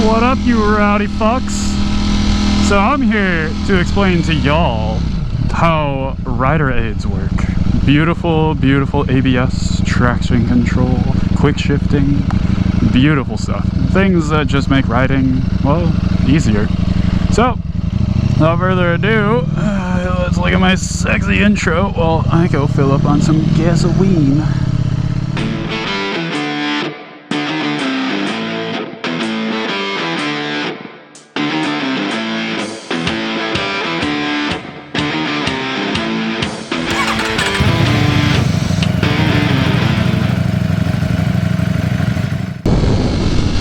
What up, you rowdy fucks? So I'm here to explain to y'all how rider aids work. Beautiful, beautiful ABS, traction control, quick shifting, beautiful stuff. Things that just make riding, well, easier. So, without further ado, let's look at my sexy intro while I go fill up on some gasoline.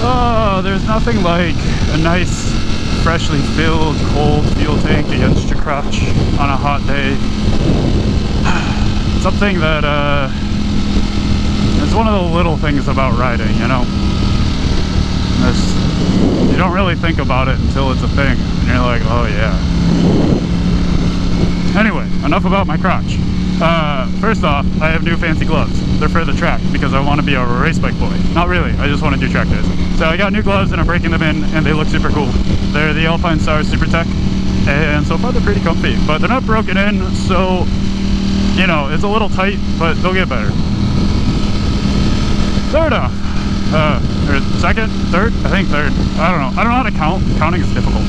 Oh, there's nothing like a nice, freshly filled, cold fuel tank against your crotch on a hot day. Something that, it's one of the little things about riding, you know? You don't really think about it until it's a thing, and you're like, oh yeah. Anyway, enough about my crotch. First off, I have new fancy gloves. They're for the track because I want to be a race bike boy. Not really, I just want to do track days. So I got new gloves and I'm breaking them in and they look super cool. They're the Alpinestars Supertech and so far they're pretty comfy, but they're not broken in, so you know, it's a little tight, but they'll get better. Third off, or second, third? I think third. I don't know how to count. Counting is difficult.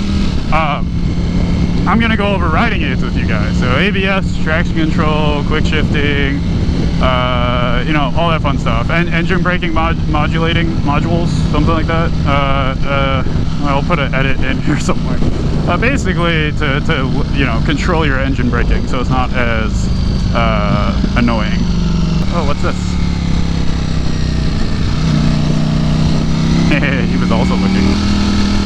I'm gonna go over riding aids with you guys. So ABS, traction control, quick shifting, you know, all that fun stuff. And engine braking modulating modules, something like that. I'll put an edit in here somewhere. Basically to you know, control your engine braking so it's not as annoying. Oh, what's this? He was also looking.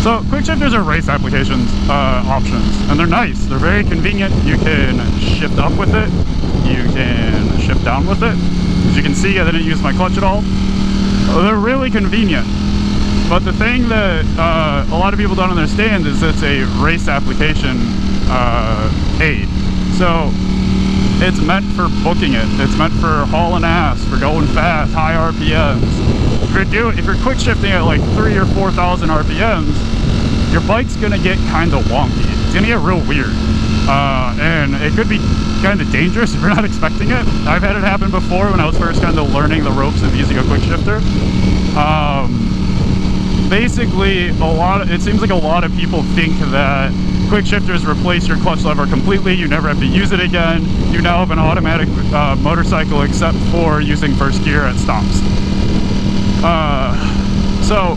So quick shifters are race applications options, and they're nice. They're very convenient. You can shift up with it. You can shift down with it. As you can see, I didn't use my clutch at all. They're really convenient. But the thing that a lot of people don't understand is it's a race application aid. So it's meant for booking it. It's meant for hauling ass, for going fast, high RPMs. If you're quick shifting at like 3,000 or 4,000 RPMs, your bike's gonna get kind of wonky. It's gonna get real weird. And it could be kind of dangerous if you're not expecting it. I've had it happen before when I was first kind of learning the ropes of using a quick shifter. Basically, it seems like a lot of people think that quick shifters replace your clutch lever completely. You never have to use it again. You now have an automatic motorcycle except for using first gear at stops. So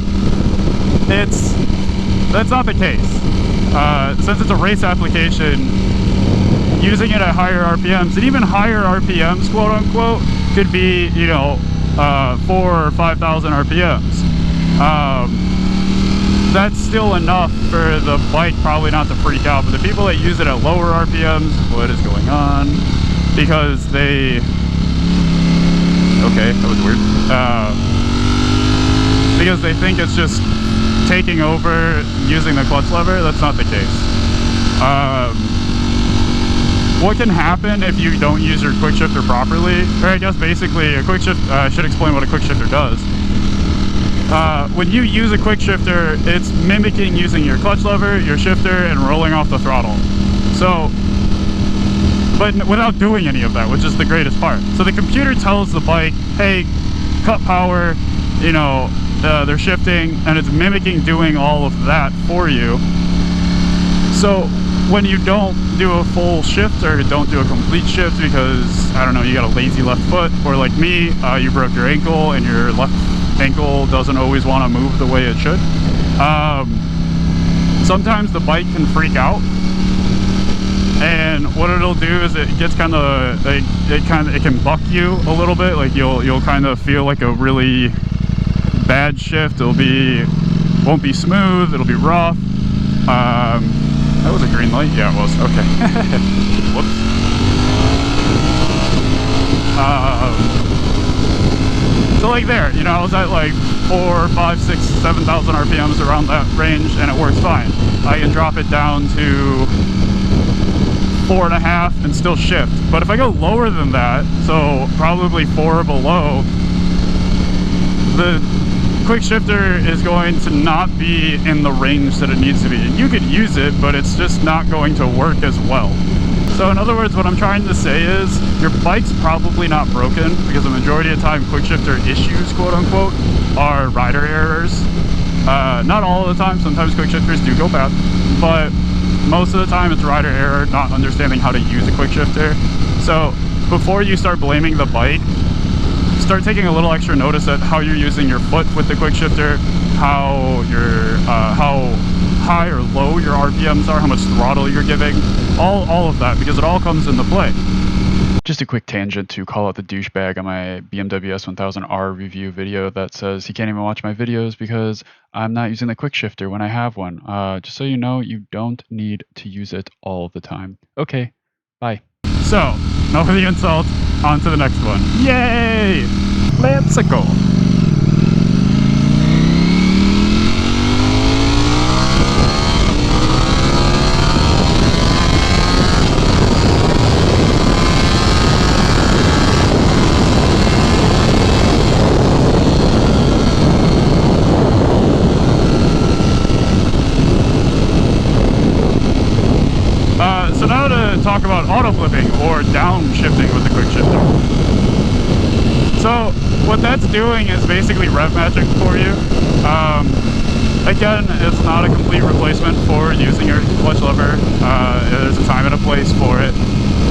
that's not the case. Since it's a race application, using it at higher RPMs, and even higher RPMs, quote unquote, could be, you know, 4,000 or 5,000 RPMs. That's still enough for the bike probably not to freak out, but the people that use it at lower RPMs, what is going on? Because they, okay, that was weird. Because they think it's just taking over using the clutch lever. That's not the case. What can happen if you don't use your quick shifter properly? Or I guess basically a quick shift, I should explain what a quick shifter does. When you use a quick shifter, it's mimicking using your clutch lever, your shifter, and rolling off the throttle. So, but without doing any of that, which is the greatest part. So the computer tells the bike, hey, cut power, you know, they're shifting, and it's mimicking doing all of that for you. So when you don't do a full shift or don't do a complete shift because, I don't know, you got a lazy left foot, or like me, you broke your ankle and your left ankle doesn't always want to move the way it should, sometimes the bike can freak out, and what it'll do is it gets kind of like, it can buck you a little bit. Like you'll kind of feel like a really bad shift. Won't be smooth, it'll be rough. That was a green light? Yeah, it was. Okay. Whoops. So like there, you know, I was at like 4, 5, 6, 7,000 RPMs, around that range, and it works fine. I can drop it down to 4.5 and still shift. But if I go lower than that, so probably 4 or below, quick shifter is going to not be in the range that it needs to be. And you could use it, but it's just not going to work as well. So in other words, what I'm trying to say is your bike's probably not broken, because the majority of the time quick shifter issues, quote unquote, are rider errors. Not all of the time, sometimes quick shifters do go bad, but most of the time it's rider error, not understanding how to use a quick shifter. So before you start blaming the bike, start taking a little extra notice at how you're using your foot with the quick shifter, how high or low your RPMs are, how much throttle you're giving, all of that, because it all comes into play. Just a quick tangent to call out the douchebag on my BMW S1000R review video that says he can't even watch my videos because I'm not using the quick shifter when I have one. Just so you know, you don't need to use it all the time. Okay, bye. So, enough of the insult, on to the next one. Yay! Let's go. So now to talk about auto flipping or downshifting with the quick shifter. So what that's doing is basically rev matching for you. Again, it's not a complete replacement for using your clutch lever. There's a time and a place for it,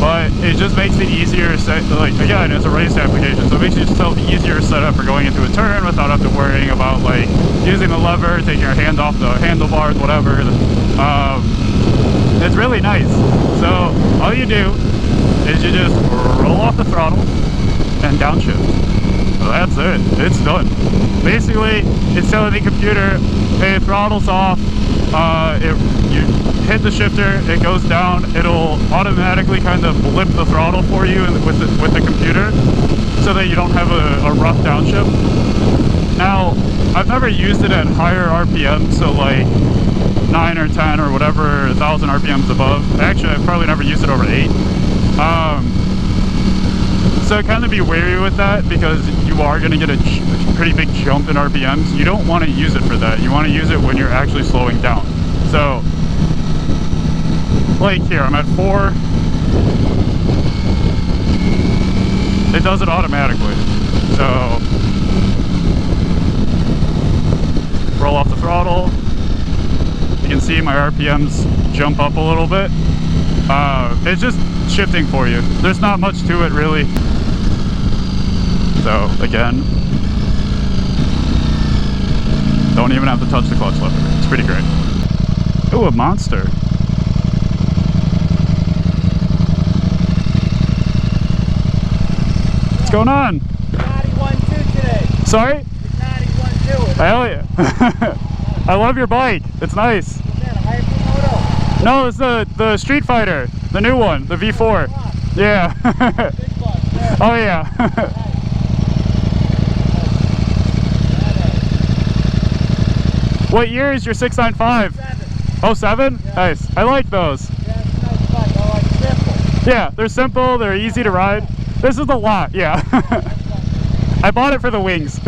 but it just makes it easier. Like again, it's a race application, so it makes yourself easier setup for going into a turn without having to worrying about like using the lever, taking your hand off the handlebars, whatever. It's really nice. So all you do is you just roll off the throttle and downshift. So that's it. It's done. Basically, it's telling the computer, hey, throttle's off. You hit the shifter, it goes down. It'll automatically kind of blip the throttle for you with the computer, so that you don't have a rough downshift. Now, I've never used it at higher RPM, so like 9 or 10 or whatever, 1,000 RPMs above. Actually, I've probably never used it over 8. So kind of be wary with that, because you are going to get a pretty big jump in RPMs. You don't want to use it for that. You want to use it when you're actually slowing down. So, like here, I'm at 4. It does it automatically. So, roll off the throttle. You can see my RPMs jump up a little bit. It's just shifting for you. There's not much to it really. So again, don't even have to touch the clutch lever. It's pretty great. Oh, a monster. What's going on? Naughty 1-2 today. Sorry? Naughty 1-2. Hell yeah. I love your bike. It's nice. What's that, a Hypermoto? No, it's the Street Fighter, the new one, the V4. Yeah. Big boss, yeah. Oh yeah. What year is your 695? 7. 07? Yeah. Nice. I like those. Yeah, it's a nice bike. I like simple. Yeah, they're simple, they're easy to ride. This is the lot, yeah. I bought it for the wings.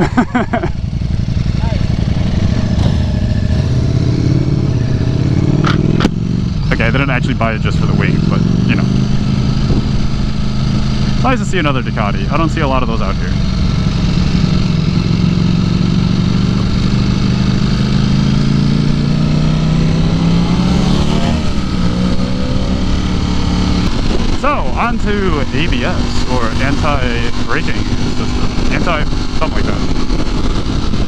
Okay, I didn't actually buy it just for the wings, but you know. Nice to see another Ducati. I don't see a lot of those out here. So, on to ABS, or anti-braking system. Something like that.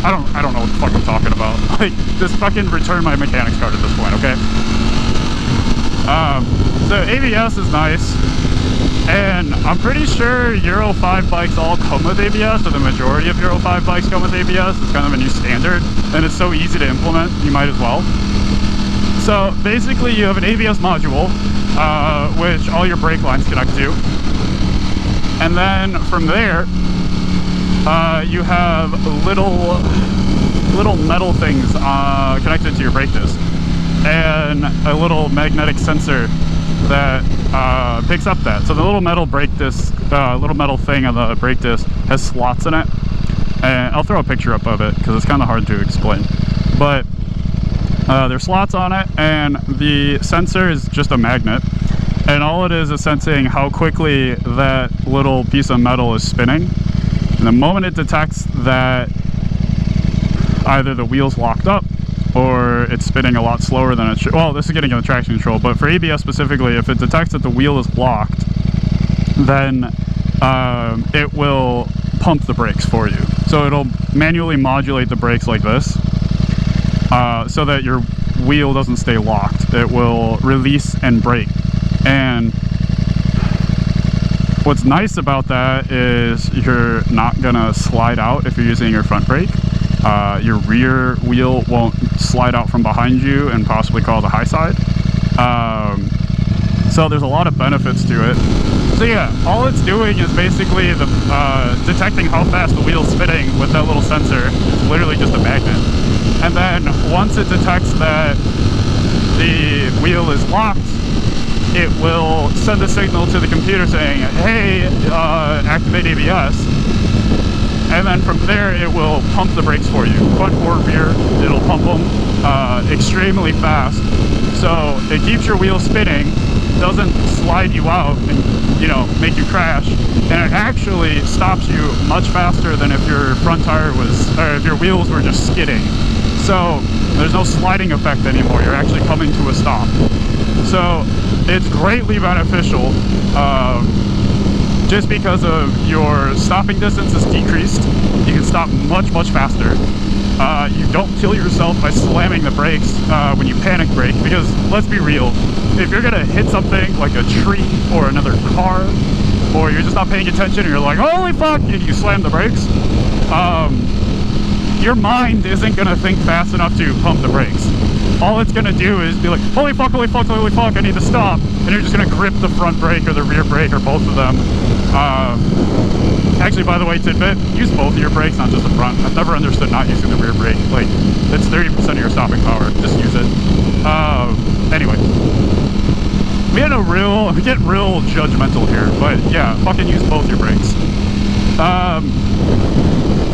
I don't know what the fuck I'm talking about. Like, just fucking return my mechanics card at this point, okay? So ABS is nice, and I'm pretty sure Euro 5 bikes all come with ABS, or the majority of Euro 5 bikes come with ABS. It's kind of a new standard, and it's so easy to implement, you might as well. So basically you have an ABS module, which all your brake lines connect to, and then from there, you have little metal things connected to your brake disc, and a little magnetic sensor that picks up that. So the little metal brake disc, little metal thing on the brake disc has slots in it, and I'll throw a picture up of it because it's kind of hard to explain. But there's slots on it, and the sensor is just a magnet, and all it is sensing how quickly that little piece of metal is spinning. And the moment it detects that either the wheel's locked up or it's spinning a lot slower than it should. Well, this is getting into traction control, but for ABS specifically, if it detects that the wheel is locked, then it will pump the brakes for you. So it'll manually modulate the brakes like this, so that your wheel doesn't stay locked. It will release and brake. And what's nice about that is you're not gonna slide out if you're using your front brake. Your rear wheel won't slide out from behind you and possibly cause a high side. So there's a lot of benefits to it. So yeah, all it's doing is basically detecting how fast the wheel's spinning with that little sensor. It's literally just a magnet. And then once it detects that the wheel is locked, it will send a signal to the computer saying, hey, activate ABS. And then from there, it will pump the brakes for you, front or rear. It'll pump them extremely fast, so it keeps your wheel spinning, doesn't slide you out and, you know, make you crash, and it actually stops you much faster than if your front tire was, or if your wheels were just skidding. So there's no sliding effect anymore. You're actually coming to a stop. So it's greatly beneficial. Just because of your stopping distance is decreased, you can stop much, much faster. You don't kill yourself by slamming the brakes when you panic brake, because let's be real, if you're gonna hit something like a tree or another car, or you're just not paying attention and you're like, holy fuck, and you slam the brakes, your mind isn't gonna think fast enough to pump the brakes. All it's gonna do is be like, holy fuck, holy fuck, holy fuck, I need to stop. And you're just gonna grip the front brake or the rear brake or both of them. Actually, by the way, tidbit, use both of your brakes, not just the front. I've never understood not using the rear brake. Like, it's 30% of your stopping power. Just use it. Anyway. We get real judgmental here, but yeah, fucking use both your brakes.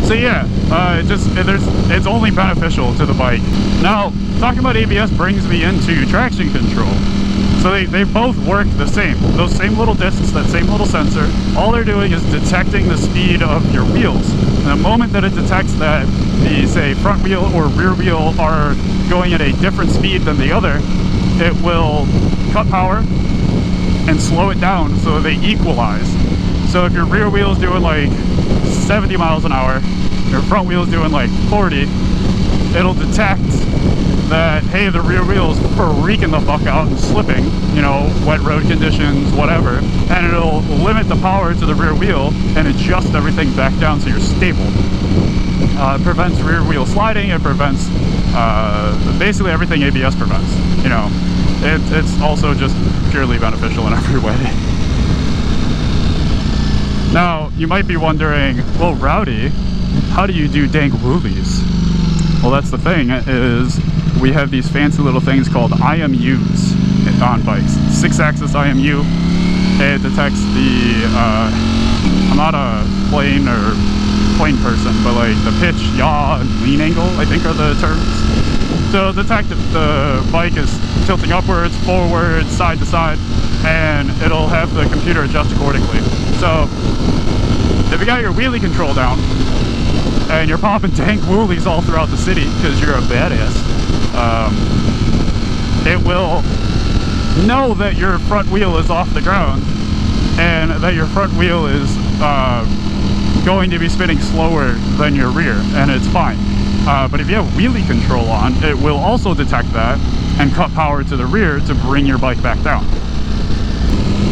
So yeah, it's only beneficial to the bike. Now, talking about ABS brings me into traction control. So they both work the same. Those same little discs, that same little sensor, all they're doing is detecting the speed of your wheels. And the moment that it detects that the, say, front wheel or rear wheel are going at a different speed than the other, it will cut power and slow it down so they equalize. So if your rear wheel is doing like 70 miles an hour, your front wheel is doing like 40, it'll detect that, hey, the rear wheel is freaking the fuck out and slipping, you know, wet road conditions, whatever, and it'll limit the power to the rear wheel and adjust everything back down so you're stable. It prevents rear wheel sliding, it prevents basically everything ABS prevents, you know. It's also just purely beneficial in every way. Now, you might be wondering, well, Rowdy, how do you do dank woolies? Well, that's the thing, is we have these fancy little things called IMUs on bikes. 6-axis IMU. It detects the, I'm not a plane person, but like the pitch, yaw, and lean angle, I think are the terms. So detect if the bike is tilting upwards, forwards, side to side, and it'll have the computer adjust accordingly. So if you got your wheelie control down, and you're popping dank woolies all throughout the city because you're a badass, it will know that your front wheel is off the ground and that your front wheel is going to be spinning slower than your rear, and it's fine. But if you have wheelie control on, it will also detect that and cut power to the rear to bring your bike back down.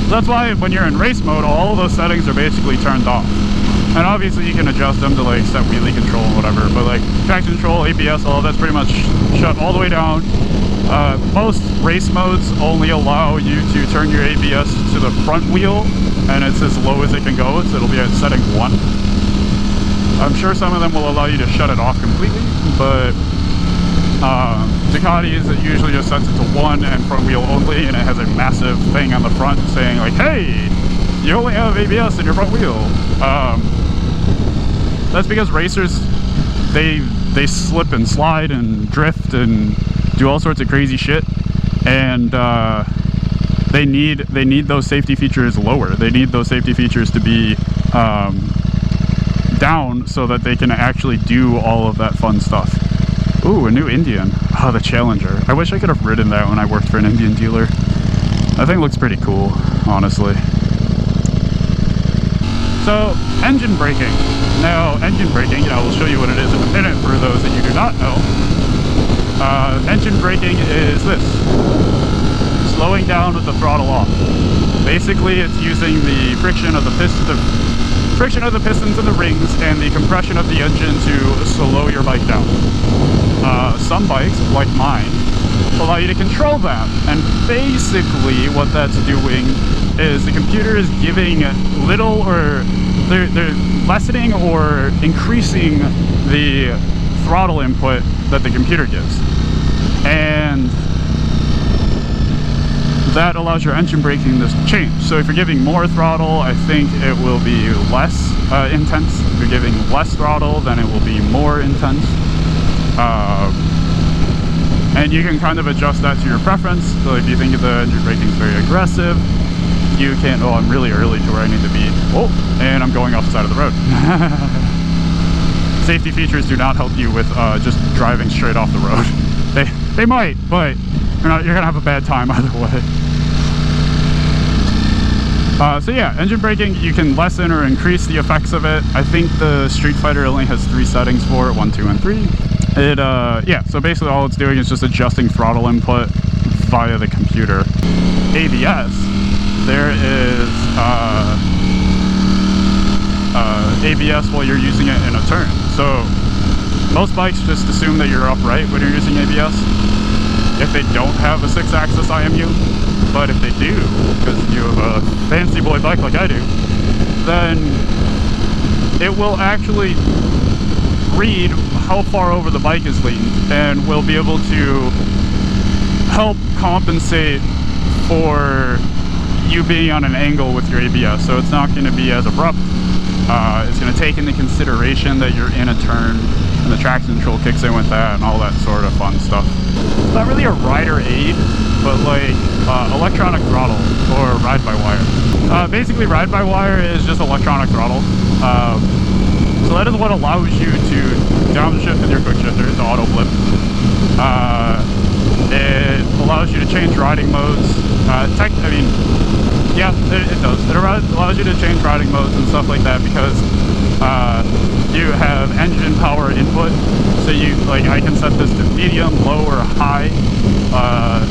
So that's why when you're in race mode, all of those settings are basically turned off. And obviously you can adjust them to like set wheelie control and whatever, but like traction control, ABS, all of that's pretty much shut all the way down. Most race modes only allow you to turn your ABS to the front wheel, and it's as low as it can go, so it'll be at setting 1. I'm sure some of them will allow you to shut it off completely, but Ducati's, it usually just sets it to 1 and front wheel only, and it has a massive thing on the front saying like, hey, you only have ABS in your front wheel. that's because racers, they slip and slide and drift and do all sorts of crazy shit, and they need those safety features lower. They need those safety features to be down so that they can actually do all of that fun stuff. Ooh, a new Indian. Oh, the Challenger. I wish I could have ridden that when I worked for an Indian dealer. That thing looks pretty cool, honestly. So, engine braking. Now, engine braking, I will show you what it is in a minute for those that you do not know. Engine braking is this. Slowing down with the throttle off. Basically, it's using the friction of the pistons in the rings and the compression of the engine to slow your bike down. Some bikes, like mine, allow you to control that, and basically what that's doing is the computer is giving little, or they're lessening or increasing the throttle input that the computer gives, and that allows your engine braking to change. So if you're giving more throttle, I think it will be less intense. If you're giving less throttle, then it will be more intense. And you can kind of adjust that to your preference. So if you think the engine braking is very aggressive, you can, oh, I'm really early to where I need to be. Oh, and I'm going off the side of the road. Safety features do not help you with just driving straight off the road. They might, but you're gonna have a bad time either way. So yeah, engine braking, you can lessen or increase the effects of it. I think the Street Fighter only has 3 settings for it, 1, 2, and 3. Yeah, so basically all it's doing is just adjusting throttle input via the computer. ABS, there is ABS while you're using it in a turn. So most bikes just assume that you're upright when you're using ABS if they don't have a 6-axis IMU. But if they do, because you have a fancy boy bike like I do, then it will actually read how far over the bike is leaned and will be able to help compensate for you being on an angle with your ABS. So it's not going to be as abrupt. It's going to take into consideration that you're in a turn, and the traction control kicks in with that and all that sort of fun stuff. It's not really a rider aid, but like electronic throttle or ride-by-wire. Basically, ride-by-wire is just electronic throttle. So that is what allows you to downshift with your quick shifter to auto flip. It allows you to change riding modes. Yeah, it does. It allows you to change riding modes and stuff like that because you have engine power input. So I can set this to medium, low, or high.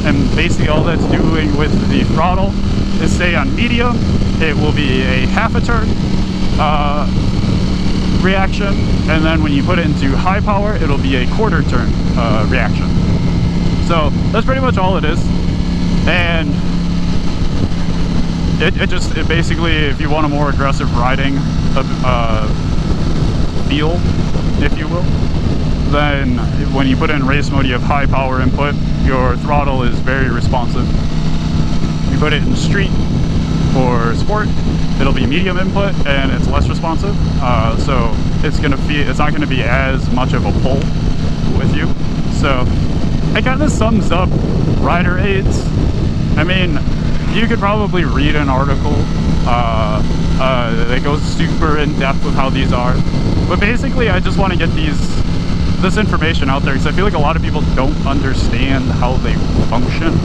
And basically all that's doing with the throttle is, say on medium, it will be a half a turn reaction. And then when you put it into high power, it'll be a quarter turn reaction. So that's pretty much all it is. And it basically, if you want a more aggressive riding feel, if you will, then when you put it in race mode, you have high power input. Your throttle is very responsive. You put it in street or sport, it'll be medium input and it's less responsive. So it's not gonna be as much of a pull with you. So it kind of sums up rider aids. I mean, you could probably read an article that goes super in depth with how these are, but basically I just want to get this information out there because I feel like a lot of people don't understand how they function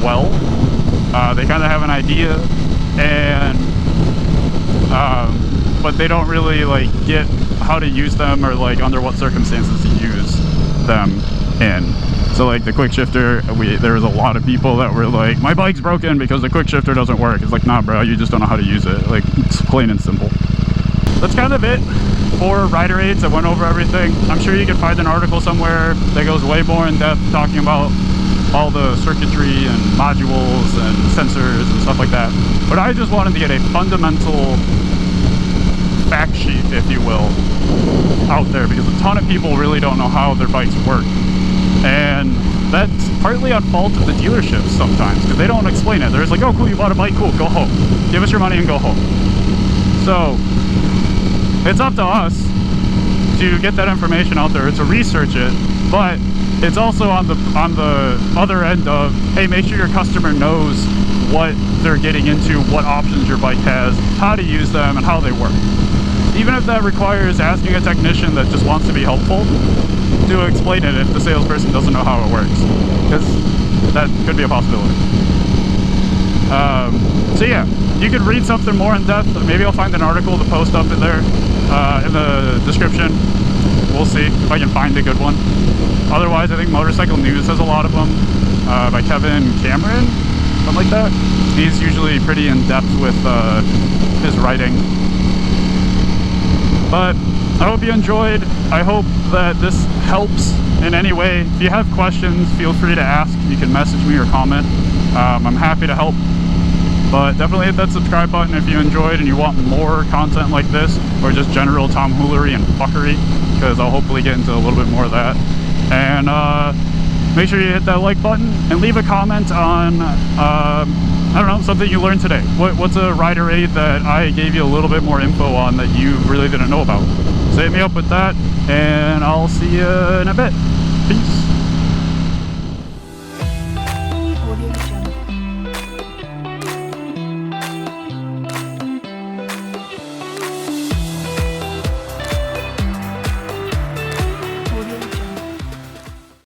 well. They kind of have an idea, and but they don't really get how to use them, or under what circumstances to use them in. So the quick shifter, there was a lot of people that were like, my bike's broken because the quick shifter doesn't work. It's like, nah bro, you just don't know how to use it. It's plain and simple. That's kind of it for rider aids. I went over everything. I'm sure you can find an article somewhere that goes way more in depth talking about all the circuitry and modules and sensors and stuff like that. But I just wanted to get a fundamental fact sheet, if you will, out there, because a ton of people really don't know how their bikes work. And that's partly on fault of the dealerships sometimes, because they don't explain it. They're just like, oh cool, you bought a bike, cool, go home. Give us your money and go home. So it's up to us to get that information out there, to research it, but it's also on the other end of, hey, make sure your customer knows what they're getting into, what options your bike has, how to use them, and how they work. Even if that requires asking a technician that just wants to be helpful to explain it if the salesperson doesn't know how it works, because that could be a possibility. So yeah, you could read something more in depth. Maybe I'll find an article to post up in there in the description. We'll see if I can find a good one. Otherwise, I think Motorcycle News has a lot of them by Kevin Cameron, something like that. He's usually pretty in depth with his writing. But I hope you enjoyed. I hope that this helps in any way. If you have questions, feel free to ask. You can message me or comment. I'm happy to help. But definitely hit that subscribe button if you enjoyed and you want more content like this, or just general tomfoolery and fuckery, because I'll hopefully get into a little bit more of that. And make sure you hit that like button and leave a comment on, I don't know, something you learned today. What's a rider aid that I gave you a little bit more info on that you really didn't know about? So hit me up with that, and I'll see you in a bit. Peace.